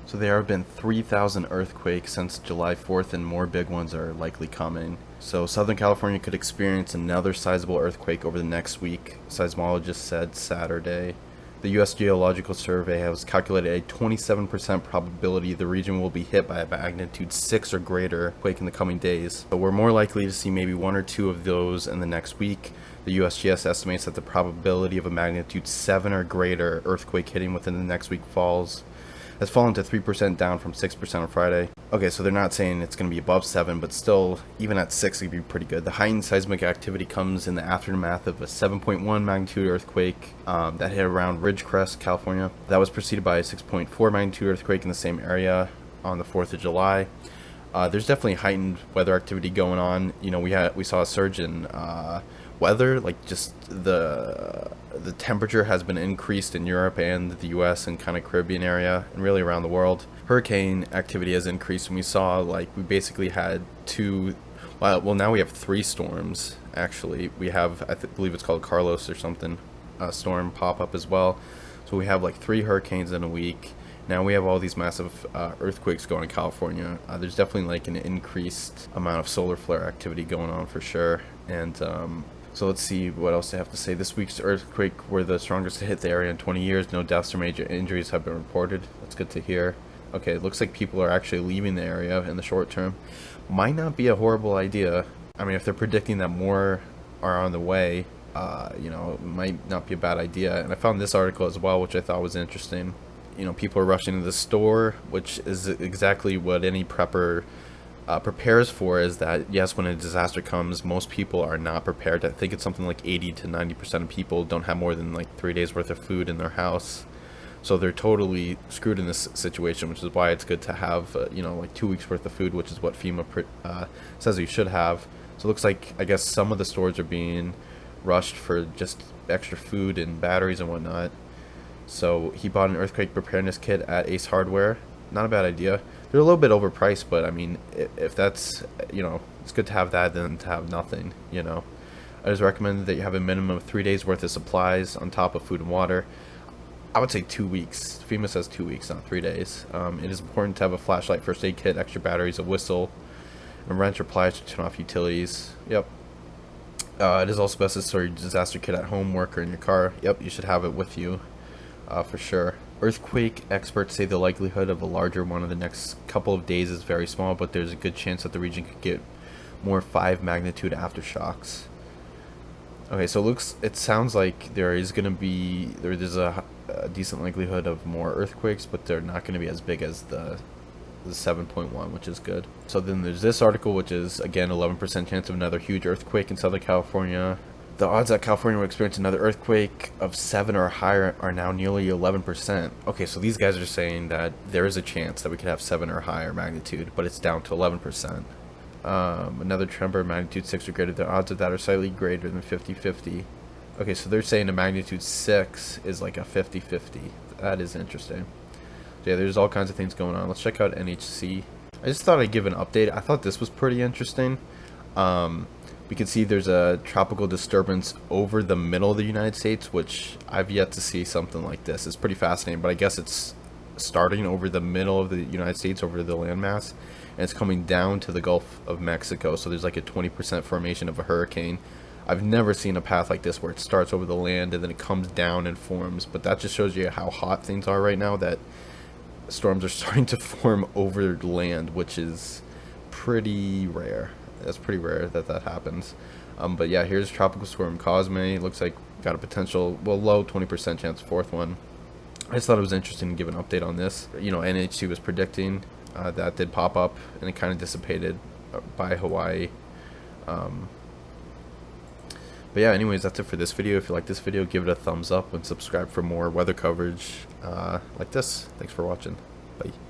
So there have been 3,000 earthquakes since July 4th, and more big ones are likely coming. So Southern California could experience another sizable earthquake over the next week, seismologists said Saturday. The U.S. Geological Survey has calculated a 27% probability the region will be hit by a magnitude 6 or greater quake in the coming days. But we're more likely to see maybe one or two of those in the next week. The USGS estimates that the probability of a magnitude 7 or greater earthquake hitting within the next week has fallen to 3%, down from 6% on Friday. Okay, so they're not saying it's going to be above 7, but still, even at 6, it'd be pretty good. The heightened seismic activity comes in the aftermath of a 7.1 magnitude earthquake that hit around Ridgecrest, California. That was preceded by a 6.4 magnitude earthquake in the same area on the 4th of July. There's definitely heightened weather activity going on. You know, we saw a surge in weather, like just the temperature has been increased in Europe and the US and kind of Caribbean area and really around the world. Hurricane activity has increased, and we saw, like, we basically had now we have 3 storms actually. We have, I believe it's called Carlos or something, storm pop up as well. So we have like 3 hurricanes in a week. Now we have all these massive earthquakes going in California. There's definitely like an increased amount of solar flare activity going on for sure. And so let's see what else they have to say. This week's earthquake were the strongest to hit the area in 20 years. No deaths or major injuries have been reported. That's good to hear. Okay, it looks like people are actually leaving the area in the short term. Might not be a horrible idea. I mean, if they're predicting that more are on the way, it might not be a bad idea. And I found this article as well, which I thought was interesting. You know, people are rushing to the store, which is exactly what any prepper prepares for, is that, yes, when a disaster comes, most people are not prepared. I think it's something like 80 to 90% of people don't have more than like 3 days worth of food in their house. So they're totally screwed in this situation, which is why it's good to have, like 2 weeks worth of food, which is what FEMA says you should have. So it looks like, I guess, some of the stores are being rushed for just extra food and batteries and whatnot. So he bought an earthquake preparedness kit at Ace Hardware. Not a bad idea. They're a little bit overpriced, but I mean, if that's, it's good to have that than to have nothing, I just recommend that you have a minimum of 3 days worth of supplies on top of food and water. I would say 2 weeks. FEMA says 2 weeks, not 3 days. It is important to have a flashlight, first aid kit, extra batteries, a whistle, and a wrench or pliers to turn off utilities. Yep. It is also best to store your disaster kit at home, work, or in your car. Yep, you should have it with you. For sure. Earthquake experts say the likelihood of a larger one in the next couple of days is very small, but there's a good chance that the region could get more 5 magnitude aftershocks. Okay, so it sounds like there's a decent likelihood of more earthquakes, but they're not going to be as big as the 7.1, which is good. So then there's this article, which is again 11% chance of another huge earthquake in Southern California. The odds that California will experience another earthquake of 7 or higher are now nearly 11%. Okay, so these guys are saying that there is a chance that we could have 7 or higher magnitude, but it's down to 11%. Another tremor magnitude 6 or greater, the odds of that are slightly greater than 50-50. Okay, so they're saying a magnitude 6 is like a 50-50. That is interesting. So yeah, there's all kinds of things going on. Let's check out NHC. I just thought I'd give an update. I thought this was pretty interesting. We can see there's a tropical disturbance over the middle of the United States, which I've yet to see something like this. It's pretty fascinating, but I guess it's starting over the middle of the United States, over the landmass, and it's coming down to the Gulf of Mexico. So there's like a 20% formation of a hurricane. I've never seen a path like this where it starts over the land and then it comes down and forms, but that just shows you how hot things are right now, that storms are starting to form over land, which is pretty rare. That's pretty rare that happens. But yeah, here's Tropical Storm Cosme. Looks like got a potential, low 20% chance, 4th one. I just thought it was interesting to give an update on this. NHC was predicting that did pop up, and it kind of dissipated by Hawaii. But yeah, anyways, that's it for this video. If you like this video, give it a thumbs up and subscribe for more weather coverage like this. Thanks for watching. Bye.